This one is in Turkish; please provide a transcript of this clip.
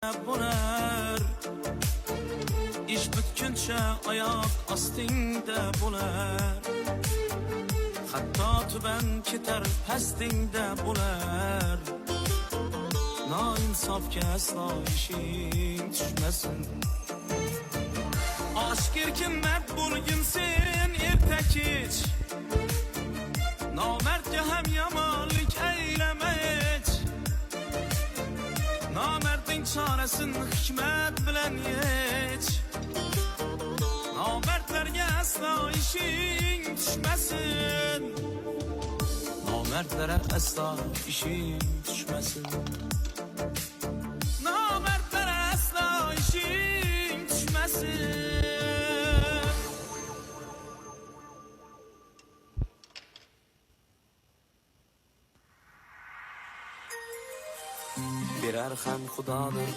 bo'lar ish bitguncha oyoq ostingda bo'lar, hatto tuban ketar pastingda bo'lar. Noinsofga aslo ishing tushmasin. Aşk erkin mert bo'lgin sen erta kech, nomardga ham yomonlik aylama hech. Nomardning chorasin hikmat bilan yech, nomardlarga aslo ishing tushmasin. Nomardlara aslo ishing tushmasin. Nomardlara aslo ishing tushmasin. Birer ham xudodir